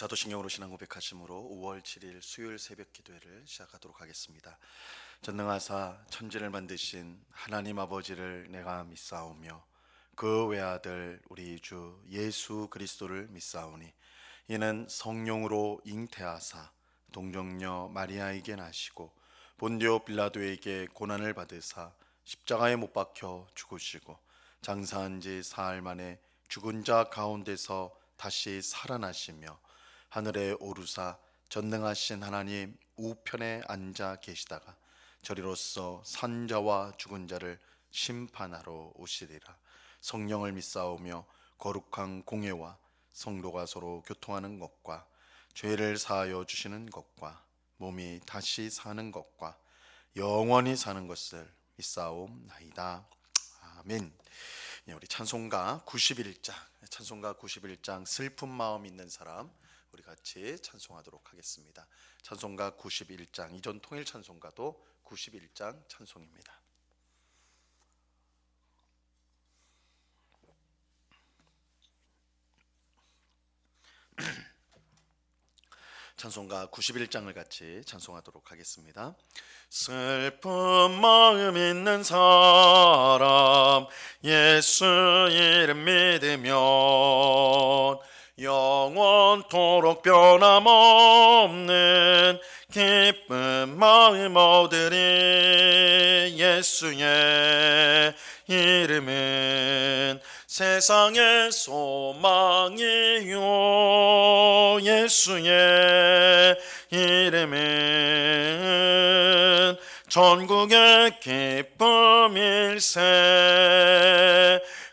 사도신경으로 신앙 고백하심으로 5월 7일 수요일 새벽 기도회를 시작하도록 하겠습니다. 전능하사 천지를 만드신 하나님 아버지를 내가 믿사오며 그 외아들 우리 주 예수 그리스도를 믿사오니 이는 성령으로 잉태하사 동정녀 마리아에게 나시고 본디오 빌라도에게 고난을 받으사 십자가에 못 박혀 죽으시고 장사한 지 사흘 만에 죽은 자 가운데서 다시 살아나시며 하늘에 오르사 전능하신 하나님 우편에 앉아 계시다가 저리로서 산자와 죽은 자를 심판하러 오시리라. 성령을 믿사오며 거룩한 공예와 성도가 서로 교통하는 것과 죄를 사하여 주시는 것과 몸이 다시 사는 것과 영원히 사는 것을 믿사옵나이다. 아멘. 우리 찬송가 91장 슬픈 마음 있는 사람 우리 같이 찬송하도록 하겠습니다. 찬송가 91장, 이전 통일 찬송가도 91장 찬송입니다. 찬송가 91장을 같이 찬송하도록 하겠습니다. 슬픈 마음 있는 사람 예수 이름 믿으면 영원토록 변함없는 기쁜 마음 얻으리. 예수의 이름은 세상의 소망이요 예수의 이름은 전국의 기쁨일세.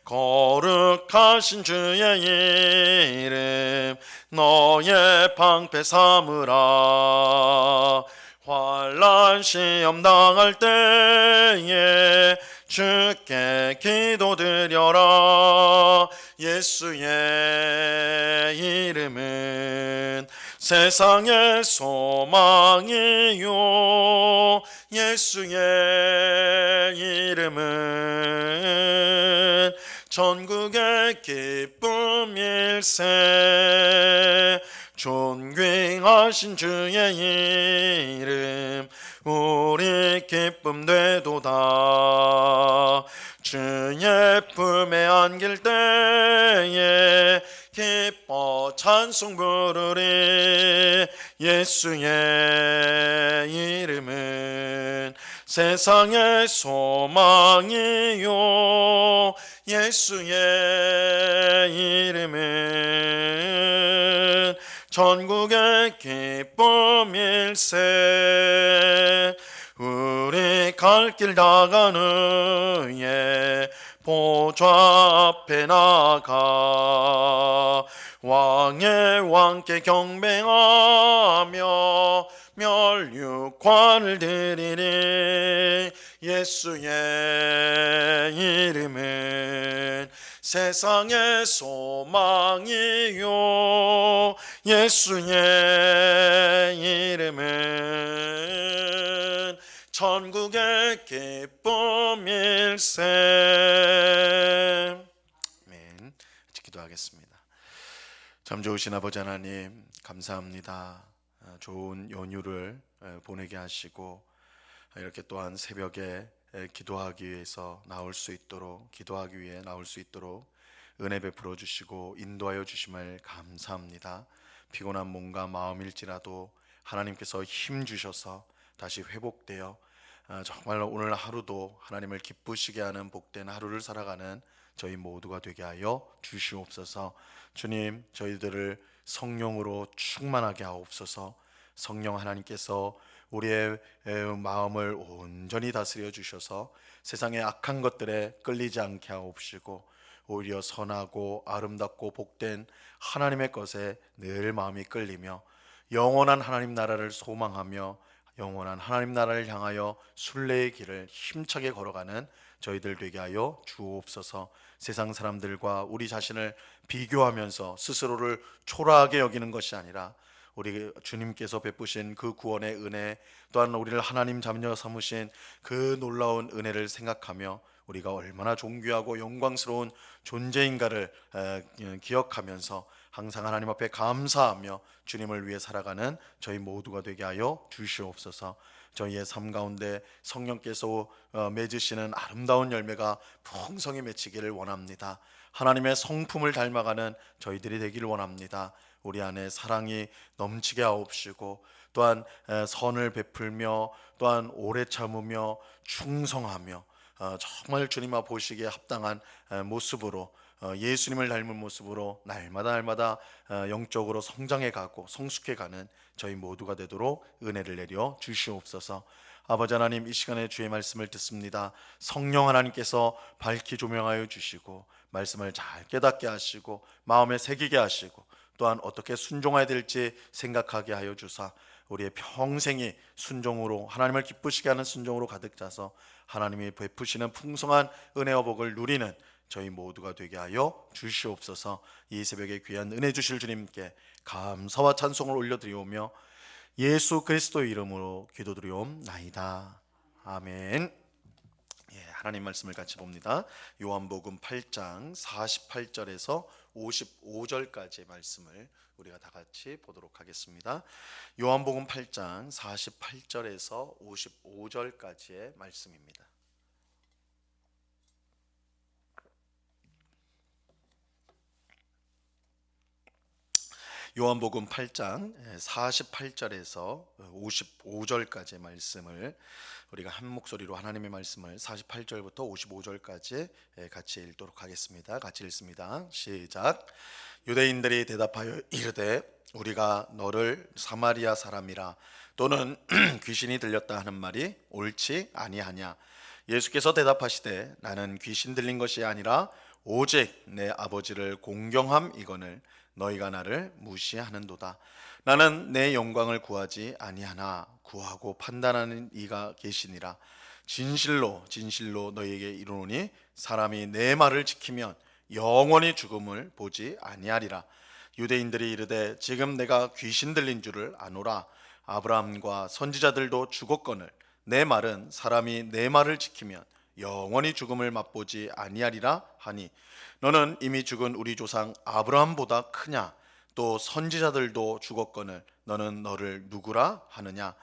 거룩하신 주의 이름 너의 방패 삼으라. 환난 시험 당할 때에 주께 기도드려라. 예수의 이름은 세상의 소망이요 예수의 이름은 전국의 기쁨일세. 존귀하신 주의 이름 우리 기쁨 되도다. 주의 품에 안길 때에 기뻐 찬송 부르리. 예수의 이름은 세상의 소망이요 예수의 이름은 전국의 기쁨일세. 우리 갈 길 다가는 예 보좌 앞에 나가 왕의 왕께 경배하며 멸류관을 드리리. 예수의 이름은 세상의 소망이요 예수의 이름은 전국의 기쁨일세. 아멘. 기도하겠습니다. 참 좋으신 아버지 하나님 감사합니다. 좋은 연휴를 보내게 하시고 이렇게 또한 새벽에 기도하기 위해 나올 수 있도록 은혜 베풀어 주시고 인도하여 주심을 감사합니다. 피곤한 몸과 마음일지라도 하나님께서 힘 주셔서 다시 회복되어 정말 오늘 하루도 하나님을 기쁘시게 하는 복된 하루를 살아가는 저희 모두가 되게 하여 주시옵소서. 주님, 저희들을 성령으로 충만하게 하옵소서. 성령 하나님께서 우리의 마음을 온전히 다스려 주셔서 세상의 악한 것들에 끌리지 않게 하옵시고 오히려 선하고 아름답고 복된 하나님의 것에 늘 마음이 끌리며 영원한 하나님 나라를 소망하며 영원한 하나님 나라를 향하여 순례의 길을 힘차게 걸어가는 저희들 되게 하여 주옵소서. 세상 사람들과 우리 자신을 비교하면서 스스로를 초라하게 여기는 것이 아니라 우리 주님께서 베푸신 그 구원의 은혜, 또한 우리를 하나님 자녀 삼으신 그 놀라운 은혜를 생각하며 우리가 얼마나 존귀하고 영광스러운 존재인가를 기억하면서 항상 하나님 앞에 감사하며 주님을 위해 살아가는 저희 모두가 되게 하여 주시옵소서. 저희의 삶 가운데 성령께서 맺으시는 아름다운 열매가 풍성히 맺히기를 원합니다. 하나님의 성품을 닮아가는 저희들이 되기를 원합니다. 우리 안에 사랑이 넘치게 하옵시고 또한 선을 베풀며 또한 오래 참으며 충성하며 정말 주님 앞 보시기에 합당한 모습으로 예수님을 닮은 모습으로 날마다 영적으로 성장해 가고 성숙해 가는 저희 모두가 되도록 은혜를 내려 주시옵소서. 아버지 하나님, 이 시간에 주의 말씀을 듣습니다. 성령 하나님께서 밝히 조명하여 주시고 말씀을 잘 깨닫게 하시고 마음에 새기게 하시고 또한 어떻게 순종해야 될지 생각하게 하여 주사 우리의 평생이 순종으로 하나님을 기쁘시게 하는 순종으로 가득 차서 하나님이 베푸시는 풍성한 은혜와 복을 누리는 저희 모두가 되게 하여 주시옵소서. 이 새벽에 귀한 은혜 주실 주님께 감사와 찬송을 올려드리오며 예수 그리스도의 이름으로 기도드리옵나이다. 아멘. 하나님 말씀을 같이 봅니다. 요한복음 8장 48절에서 55절까지의 말씀을 우리가 다 같이 보도록 하겠습니다. 요한복음 8장 48절에서 55절까지의 말씀입니다. 요한복음 8장 48절에서 55절까지의 말씀을 우리가 한 목소리로 하나님의 말씀을 48절부터 55절까지 같이 읽도록 하겠습니다. 같이 읽습니다. 시작. 유대인들이 대답하여 이르되 우리가 너를 사마리아 사람이라 또는 귀신이 들렸다 하는 말이 옳지 아니하냐. 예수께서 대답하시되 나는 귀신 들린 것이 아니라 오직 내 아버지를 공경함이거늘 너희가 나를 무시하는도다. 나는 내 영광을 구하지 아니하나 구하고 판단하는 이가 계시니라. 진실로 진실로 너희에게 이르노니 사람이 내 말을 지키면 영원히 죽음을 보지 아니하리라. 유대인들이 이르되 지금 내가 귀신 들린 줄을 아노라. 아브라함과 선지자들도 죽었거늘 내 말은 사람이 내 말을 지키면 영원히 죽음을 맛보지 아니하리라 하니 너는 이미 죽은 우리 조상 아브라함보다 크냐? 또 선지자들도 죽었거늘 너는 너를 누구라 하느냐?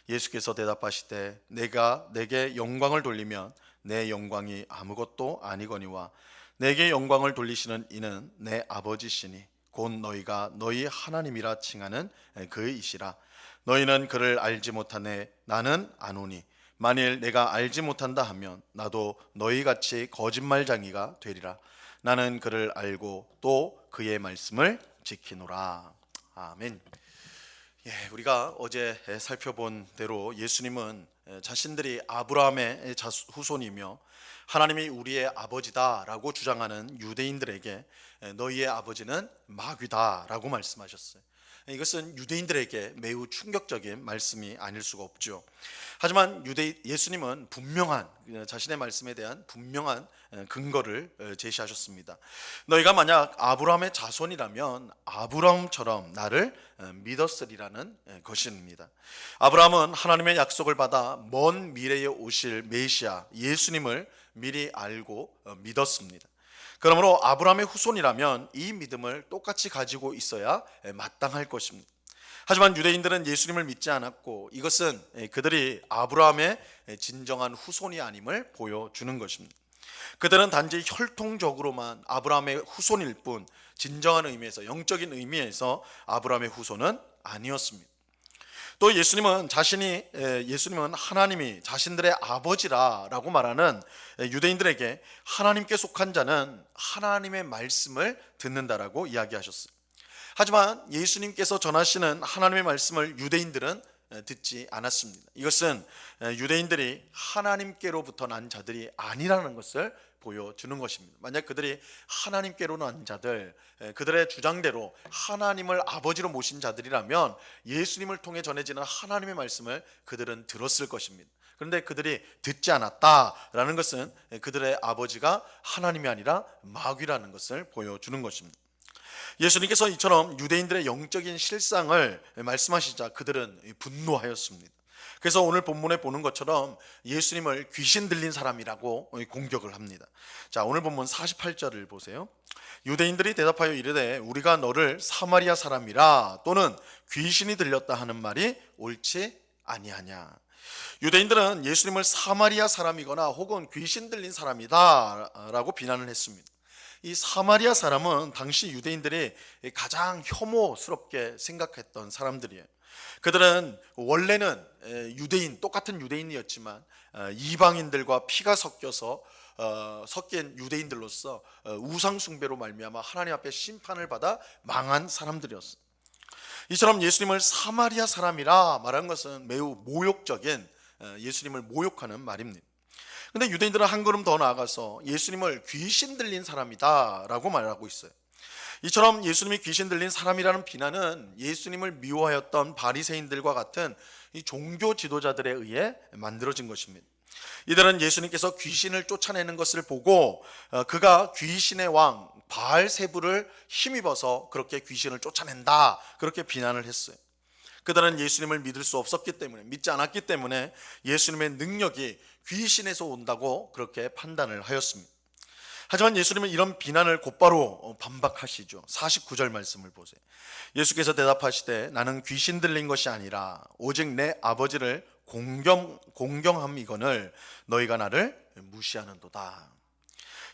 예수께서 대답하시되 내가 내게 영광을 돌리면 내 영광이 아무것도 아니거니와 내게 영광을 돌리시는 이는 내 아버지시니 곧 너희가 너희 하나님이라 칭하는 그이시라. 너희는 그를 알지 못하네 나는 아노니 만일 내가 알지 못한다 하면 나도 너희같이 거짓말쟁이가 되리라. 나는 그를 알고 또 그의 말씀을 지키노라. 아멘. 우리가 어제 살펴본 대로 예수님은 자신들이 아브라함의 후손이며 하나님이 우리의 아버지다라고 주장하는 유대인들에게 너희의 아버지는 마귀다라고 말씀하셨어요. 이것은 유대인들에게 매우 충격적인 말씀이 아닐 수가 없죠. 하지만 예수님은 분명한 자신의 말씀에 대한 분명한 근거를 제시하셨습니다. 너희가 만약 아브라함의 자손이라면 아브라함처럼 나를 믿었으리라는 것입니다. 아브라함은 하나님의 약속을 받아 먼 미래에 오실 메시아 예수님을 미리 알고 믿었습니다. 그러므로 아브라함의 후손이라면 이 믿음을 똑같이 가지고 있어야 마땅할 것입니다. 하지만 유대인들은 예수님을 믿지 않았고 이것은 그들이 아브라함의 진정한 후손이 아님을 보여주는 것입니다. 그들은 단지 혈통적으로만 아브라함의 후손일 뿐 진정한 의미에서 영적인 의미에서 아브라함의 후손은 아니었습니다. 또 예수님은 하나님이 자신들의 아버지라고 말하는 유대인들에게 하나님께 속한 자는 하나님의 말씀을 듣는다라고 이야기하셨어요. 하지만 예수님께서 전하시는 하나님의 말씀을 유대인들은 듣지 않았습니다. 이것은 유대인들이 하나님께로부터 난 자들이 아니라는 것을 보여주는 것입니다. 만약 그들이 하나님께로 난 자들, 그들의 주장대로 하나님을 아버지로 모신 자들이라면 예수님을 통해 전해지는 하나님의 말씀을 그들은 들었을 것입니다. 그런데 그들이 듣지 않았다라는 것은 그들의 아버지가 하나님이 아니라 마귀라는 것을 보여주는 것입니다. 예수님께서 이처럼 유대인들의 영적인 실상을 말씀하시자 그들은 분노하였습니다. 그래서 오늘 본문에 보는 것처럼 예수님을 귀신 들린 사람이라고 공격을 합니다. 자, 오늘 본문 48절을 보세요. 유대인들이 대답하여 이르되 우리가 너를 사마리아 사람이라 또는 귀신이 들렸다 하는 말이 옳지 아니하냐. 유대인들은 예수님을 사마리아 사람이거나 혹은 귀신 들린 사람이다 라고 비난을 했습니다. 이 사마리아 사람은 당시 유대인들이 가장 혐오스럽게 생각했던 사람들이에요. 그들은 원래는 유대인, 똑같은 유대인이었지만 이방인들과 피가 섞여서 섞인 유대인들로서 우상 숭배로 말미암아 하나님 앞에 심판을 받아 망한 사람들이었어요. 이처럼 예수님을 사마리아 사람이라 말한 것은 매우 모욕적인, 예수님을 모욕하는 말입니다. 근데 유대인들은 한 걸음 더 나아가서 예수님을 귀신 들린 사람이다 라고 말하고 있어요. 이처럼 예수님이 귀신 들린 사람이라는 비난은 예수님을 미워하였던 바리새인들과 같은 이 종교 지도자들에 의해 만들어진 것입니다. 이들은 예수님께서 귀신을 쫓아내는 것을 보고 그가 귀신의 왕 바알세불을 힘입어서 그렇게 귀신을 쫓아낸다, 그렇게 비난을 했어요. 그들은 예수님을 믿을 수 없었기 때문에, 믿지 않았기 때문에 예수님의 능력이 귀신에서 온다고 그렇게 판단을 하였습니다. 하지만 예수님은 이런 비난을 곧바로 반박하시죠. 49절 말씀을 보세요. 예수께서 대답하시되 나는 귀신 들린 것이 아니라 오직 내 아버지를 공경함이거늘 너희가 나를 무시하는도다.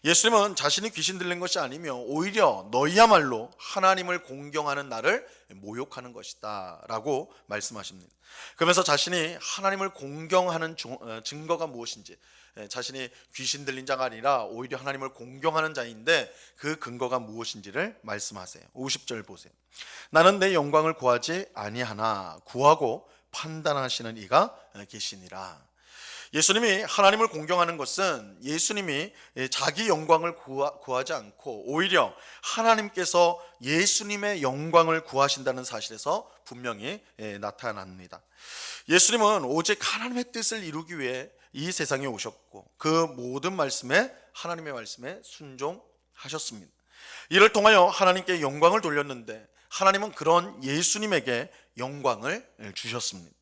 예수님은 자신이 귀신 들린 것이 아니며 오히려 너희야말로 하나님을 공경하는 나를 모욕하는 것이다 라고 말씀하십니다. 그러면서 자신이 하나님을 공경하는 증거가 무엇인지, 자신이 귀신 들린 자가 아니라 오히려 하나님을 공경하는 자인데 그 근거가 무엇인지를 말씀하세요. 50절 보세요. 나는 내 영광을 구하지 아니하나 구하고 판단하시는 이가 계시니라. 예수님이 하나님을 공경하는 것은 예수님이 자기 영광을 구하지 않고 오히려 하나님께서 예수님의 영광을 구하신다는 사실에서 분명히 나타납니다. 예수님은 오직 하나님의 뜻을 이루기 위해 이 세상에 오셨고 그 모든 말씀에, 하나님의 말씀에 순종하셨습니다. 이를 통하여 하나님께 영광을 돌렸는데 하나님은 그런 예수님에게 영광을 주셨습니다.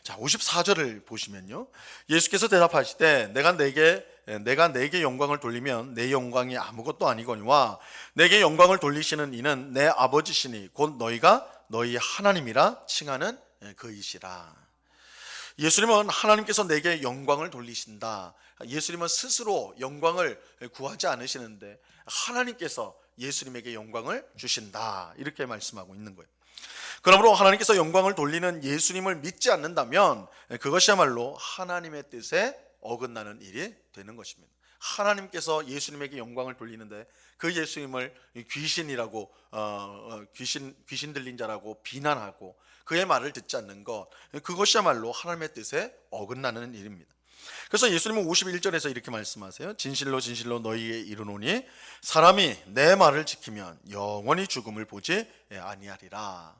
자, 54절을 보시면요, 예수께서 대답하시되 내가 내게 영광을 돌리면 내 영광이 아무것도 아니거니와 내게 영광을 돌리시는 이는 내 아버지시니 곧 너희가 너희 하나님이라 칭하는 그이시라. 예수님은 하나님께서 내게 영광을 돌리신다. 예수님은 스스로 영광을 구하지 않으시는데 하나님께서 예수님에게 영광을 주신다, 이렇게 말씀하고 있는 거예요. 그러므로 하나님께서 영광을 돌리는 예수님을 믿지 않는다면 그것이야말로 하나님의 뜻에 어긋나는 일이 되는 것입니다. 하나님께서 예수님에게 영광을 돌리는데 그 예수님을 귀신이라고 귀신 들린 자라고 비난하고 그의 말을 듣지 않는 것, 그것이야말로 하나님의 뜻에 어긋나는 일입니다. 그래서 예수님은 51절에서 이렇게 말씀하세요. 진실로 진실로 너희에게 이르노니 사람이 내 말을 지키면 영원히 죽음을 보지 아니하리라.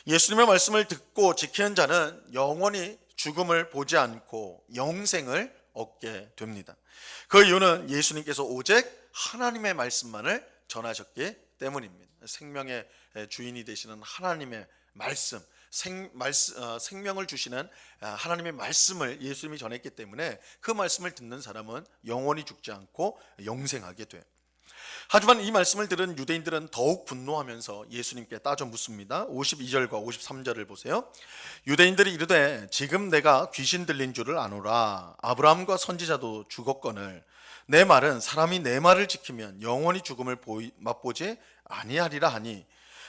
예수님의 말씀을 듣고 지키는 자는 영원히 죽음을 보지 않고 영생을 얻게 됩니다. 그 이유는 예수님께서 오직 하나님의 말씀만을 전하셨기 때문입니다. 생명의 주인이 되시는 하나님의 말씀, 생명을 주시는 하나님의 말씀을 예수님이 전했기 때문에 그 말씀을 듣는 사람은 영원히 죽지 않고 영생하게 돼요. 하지만 이 말씀을 들은 유대인들은 더욱 분노하면서 예수님께 따져 묻습니다. 52절과 53절을 보세요. 유대인들이 이르되 지금 내가 귀신 들린 줄을 아노라. 아브라함과 선지자도 죽었거늘 내 말은 사람이 내 말을 지키면 영원히 죽음을 맛보지 아니하리라 하니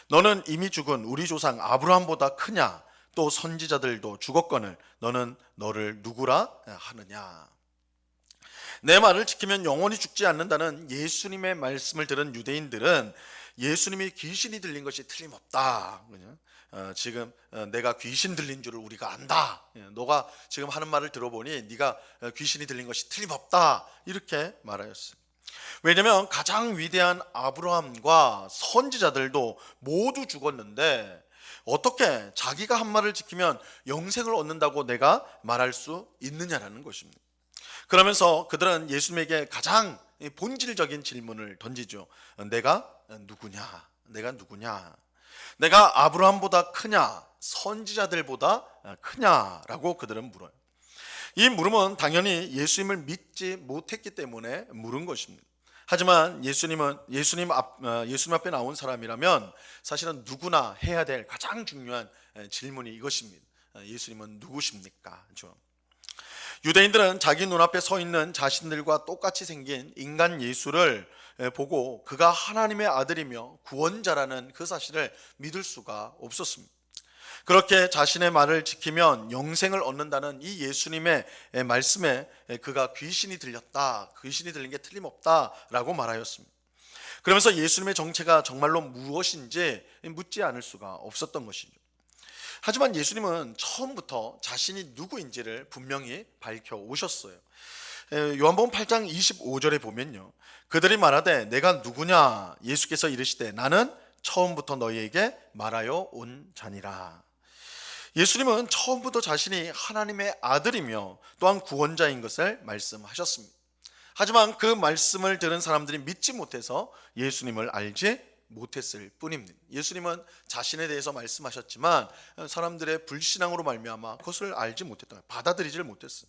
너는 이미 죽은 우리 조상 아브라함보다 크냐? 또 선지자들도 죽었거늘 너는 너를 누구라 하느냐? 내 말을 지키면 영원히 죽지 않는다는 예수님의 말씀을 들은 유대인들은 예수님이 귀신이 들린 것이 틀림없다. 지금 내가 귀신 들린 줄을 우리가 안다. 너가 지금 하는 말을 들어보니 네가 귀신이 들린 것이 틀림없다. 이렇게 말하였어요. 왜냐하면 가장 위대한 아브라함과 선지자들도 모두 죽었는데 어떻게 자기가 한 말을 지키면 영생을 얻는다고 내가 말할 수 있느냐라는 것입니다. 그러면서 그들은 예수님에게 가장 본질적인 질문을 던지죠. 내가 누구냐? 내가 누구냐? 내가 아브라함보다 크냐, 선지자들보다 크냐라고 그들은 물어요. 이 물음은 당연히 예수님을 믿지 못했기 때문에 물은 것입니다. 하지만 예수님 앞에 나온 사람이라면 사실은 누구나 해야 될 가장 중요한 질문이 이것입니다. 예수님은 누구십니까? 그렇죠? 유대인들은 자기 눈앞에 서 있는 자신들과 똑같이 생긴 인간 예수를 보고 그가 하나님의 아들이며 구원자라는 그 사실을 믿을 수가 없었습니다. 그렇게 자신의 말을 지키면 영생을 얻는다는 이 예수님의 말씀에 그가 귀신이 들렸다, 귀신이 들린 게 틀림없다라고 말하였습니다. 그러면서 예수님의 정체가 정말로 무엇인지 묻지 않을 수가 없었던 것이죠. 하지만 예수님은 처음부터 자신이 누구인지를 분명히 밝혀 오셨어요. 요한복음 8장 25절에 보면요, 그들이 말하되 내가 누구냐, 예수께서 이르시되 나는 처음부터 너희에게 말하여 온 자니라. 예수님은 처음부터 자신이 하나님의 아들이며 또한 구원자인 것을 말씀하셨습니다. 하지만 그 말씀을 들은 사람들이 믿지 못해서 예수님을 알지 못했을 뿐입니다. 예수님은 자신에 대해서 말씀하셨지만 사람들의 불신앙으로 말미암아 그것을 알지 못했다, 받아들이질 못했어요.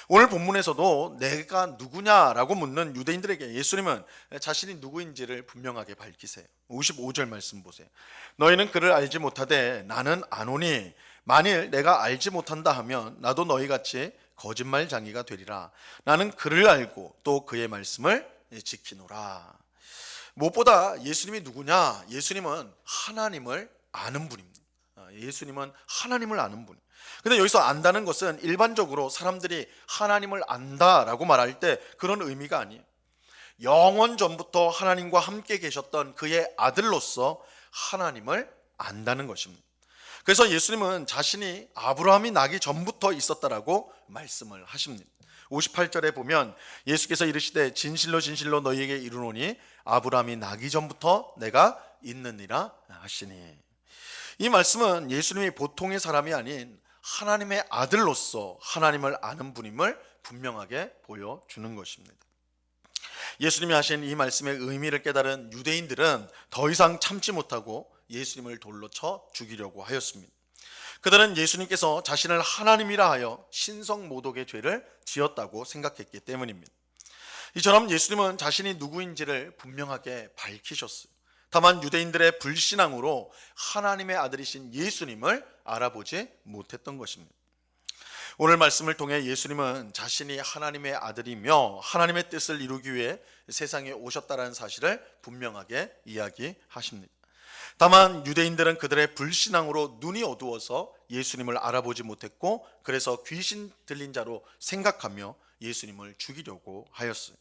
오늘 본문에서도 내가 누구냐라고 묻는 유대인들에게 예수님은 자신이 누구인지를 분명하게 밝히세요. 55절 말씀 보세요. 너희는 그를 알지 못하되 나는 아노니 만일 내가 알지 못한다 하면 나도 너희같이 거짓말장이가 되리라. 나는 그를 알고 또 그의 말씀을 지키노라. 무엇보다 예수님이 누구냐? 예수님은 하나님을 아는 분입니다. 예수님은 하나님을 아는 분. 근데 여기서 안다는 것은 일반적으로 사람들이 하나님을 안다라고 말할 때 그런 의미가 아니에요. 영원 전부터 하나님과 함께 계셨던 그의 아들로서 하나님을 안다는 것입니다. 그래서 예수님은 자신이 아브라함이 나기 전부터 있었다라고 말씀을 하십니다. 58절에 보면 예수께서 이르시되 진실로 진실로 너희에게 이르노니 아브라함이 나기 전부터 내가 있느니라 하시니, 이 말씀은 예수님이 보통의 사람이 아닌 하나님의 아들로서 하나님을 아는 분임을 분명하게 보여주는 것입니다. 예수님이 하신 이 말씀의 의미를 깨달은 유대인들은 더 이상 참지 못하고 예수님을 돌로 쳐 죽이려고 하였습니다. 그들은 예수님께서 자신을 하나님이라 하여 신성모독의 죄를 지었다고 생각했기 때문입니다. 이처럼 예수님은 자신이 누구인지를 분명하게 밝히셨어요. 다만 유대인들의 불신앙으로 하나님의 아들이신 예수님을 알아보지 못했던 것입니다. 오늘 말씀을 통해 예수님은 자신이 하나님의 아들이며 하나님의 뜻을 이루기 위해 세상에 오셨다는 사실을 분명하게 이야기하십니다. 다만 유대인들은 그들의 불신앙으로 눈이 어두워서 예수님을 알아보지 못했고 그래서 귀신 들린 자로 생각하며 예수님을 죽이려고 하였어요.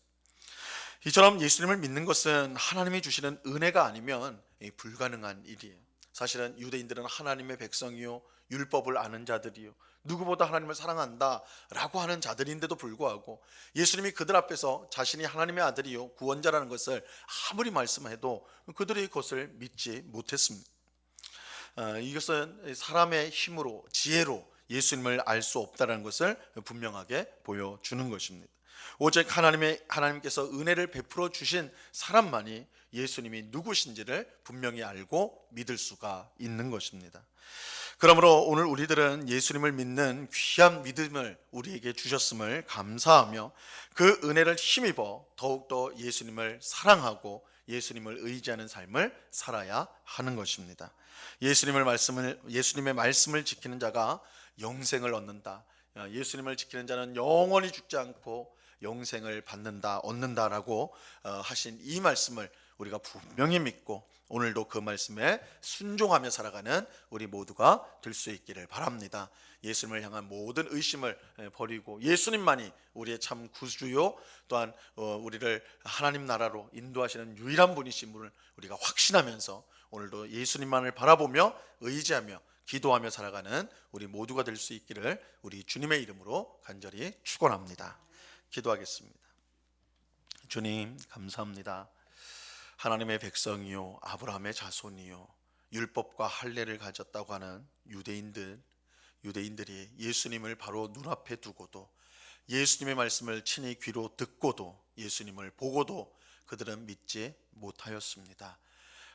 이처럼 예수님을 믿는 것은 하나님이 주시는 은혜가 아니면 불가능한 일이에요. 사실은 유대인들은 하나님의 백성이요 율법을 아는 자들이요 누구보다 하나님을 사랑한다 라고 하는 자들인데도 불구하고 예수님이 그들 앞에서 자신이 하나님의 아들이요 구원자라는 것을 아무리 말씀해도 그들이 그것을 믿지 못했습니다. 이것은 사람의 힘으로 지혜로 예수님을 알 수 없다는 것을 분명하게 보여주는 것입니다. 오직 하나님께서 은혜를 베풀어 주신 사람만이 예수님이 누구신지를 분명히 알고 믿을 수가 있는 것입니다. 그러므로 오늘 우리들은 예수님을 믿는 귀한 믿음을 우리에게 주셨음을 감사하며 그 은혜를 힘입어 더욱더 예수님을 사랑하고 예수님을 의지하는 삶을 살아야 하는 것입니다. 예수님의 말씀을 지키는 자가 영생을 얻는다. 예수님을 지키는 자는 영원히 죽지 않고 영생을 얻는다라고 하신 이 말씀을 우리가 분명히 믿고 오늘도 그 말씀에 순종하며 살아가는 우리 모두가 될 수 있기를 바랍니다. 예수님을 향한 모든 의심을 버리고 예수님만이 우리의 참 구주요 또한 우리를 하나님 나라로 인도하시는 유일한 분이심을 우리가 확신하면서 오늘도 예수님만을 바라보며 의지하며 기도하며 살아가는 우리 모두가 될 수 있기를 우리 주님의 이름으로 간절히 축원합니다. 기도하겠습니다. 주님 감사합니다. 하나님의 백성이요 아브라함의 자손이요 율법과 할례를 가졌다고 하는 유대인들이 예수님을 바로 눈앞에 두고도 예수님의 말씀을 친히 귀로 듣고도 예수님을 보고도 그들은 믿지 못하였습니다.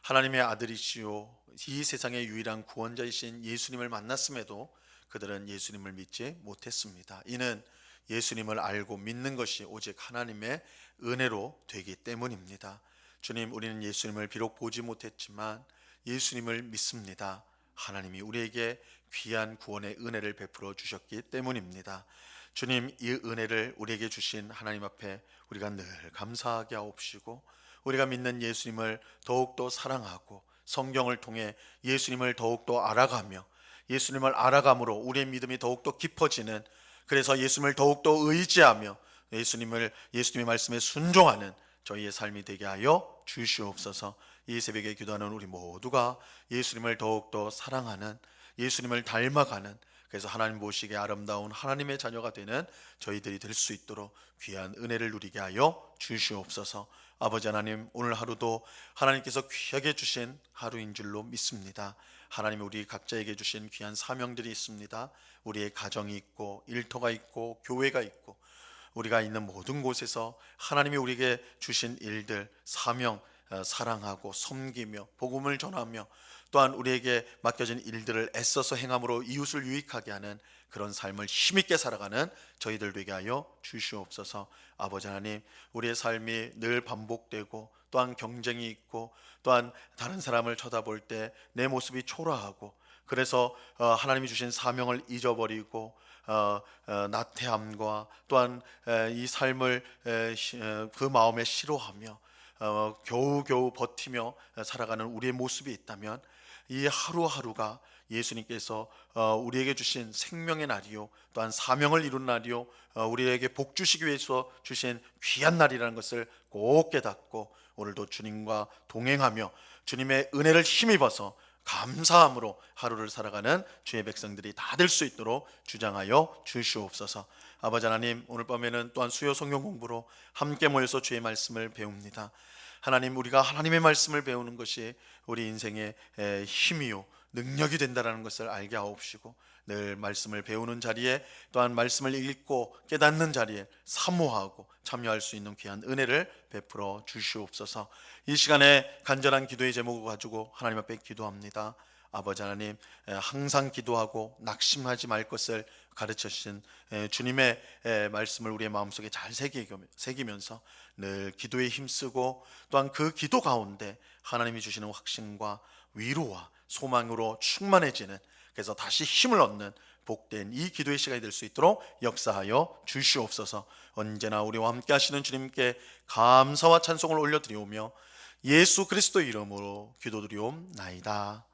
하나님의 아들이시요 이 세상의 유일한 구원자이신 예수님을 만났음에도 그들은 예수님을 믿지 못했습니다. 이는 예수님을 알고 믿는 것이 오직 하나님의 은혜로 되기 때문입니다. 주님, 우리는 예수님을 비록 보지 못했지만 예수님을 믿습니다. 하나님이 우리에게 귀한 구원의 은혜를 베풀어 주셨기 때문입니다. 주님, 이 은혜를 우리에게 주신 하나님 앞에 우리가 늘 감사하게 하옵시고, 우리가 믿는 예수님을 더욱더 사랑하고 성경을 통해 예수님을 더욱더 알아가며 예수님을 알아감으로 우리의 믿음이 더욱더 깊어지는, 그래서 예수님을 더욱더 의지하며 예수님의 말씀에 순종하는 저희의 삶이 되게 하여 주시옵소서. 이 새벽에 기도하는 우리 모두가 예수님을 더욱더 사랑하는, 예수님을 닮아가는, 그래서 하나님 보시기에 아름다운 하나님의 자녀가 되는 저희들이 될 수 있도록 귀한 은혜를 누리게 하여 주시옵소서. 아버지 하나님, 오늘 하루도 하나님께서 귀하게 주신 하루인 줄로 믿습니다. 하나님, 우리 각자에게 주신 귀한 사명들이 있습니다. 우리의 가정이 있고 일터가 있고 교회가 있고 우리가 있는 모든 곳에서 하나님이 우리에게 주신 일들, 사명, 사랑하고 섬기며 복음을 전하며 또한 우리에게 맡겨진 일들을 애써서 행함으로 이웃을 유익하게 하는 그런 삶을 힘있게 살아가는 저희들 되게 하여 주시옵소서. 아버지 하나님, 우리의 삶이 늘 반복되고 또한 경쟁이 있고 또한 다른 사람을 쳐다볼 때 내 모습이 초라하고, 그래서 하나님이 주신 사명을 잊어버리고 나태함과 또한 이 삶을 그 마음에 싫어하며 겨우겨우 버티며 살아가는 우리의 모습이 있다면, 이 하루하루가 예수님께서 우리에게 주신 생명의 날이요 또한 사명을 이룬 날이요 우리에게 복 주시기 위해서 주신 귀한 날이라는 것을 꼭 깨닫고 오늘도 주님과 동행하며 주님의 은혜를 힘입어서 감사함으로 하루를 살아가는 주의 백성들이 다 될 수 있도록 주장하여 주시옵소서. 아버지 하나님, 오늘 밤에는 또한 수요 성경 공부로 함께 모여서 주의 말씀을 배웁니다. 하나님, 우리가 하나님의 말씀을 배우는 것이 우리 인생의 힘이요 능력이 된다는 것을 알게 하옵시고, 늘 말씀을 배우는 자리에 또한 말씀을 읽고 깨닫는 자리에 사모하고 참여할 수 있는 귀한 은혜를 베풀어 주시옵소서. 이 시간에 간절한 기도의 제목을 가지고 하나님 앞에 기도합니다. 아버지 하나님, 항상 기도하고 낙심하지 말 것을 가르쳐 주신 주님의 말씀을 우리의 마음속에 잘 새기면서 늘 기도에 힘쓰고 또한 그 기도 가운데 하나님이 주시는 확신과 위로와 소망으로 충만해지는, 그래서 다시 힘을 얻는 복된 이 기도의 시간이 될 수 있도록 역사하여 주시옵소서. 언제나 우리와 함께 하시는 주님께 감사와 찬송을 올려드리오며 예수 그리스도 이름으로 기도드리옵나이다.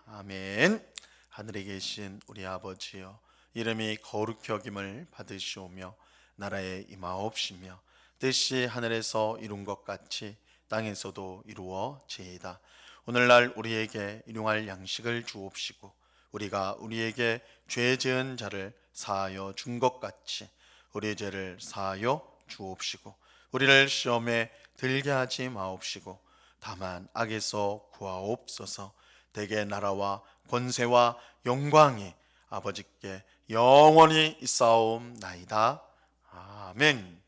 아멘. 하늘에 계신 우리 아버지여, 이름이 거룩히 여김을 받으시오며 나라에 임하옵시며 뜻이 하늘에서 이룬 것 같이 땅에서도 이루어지이다. 오늘날 우리에게 일용할 양식을 주옵시고 우리가 우리에게 죄 지은 자를 사하여 준 것 같이 우리의 죄를 사하여 주옵시고 우리를 시험에 들게 하지 마옵시고 다만 악에서 구하옵소서. 대개 나라와 권세와 영광이 아버지께 영원히 있사옵나이다. 아멘.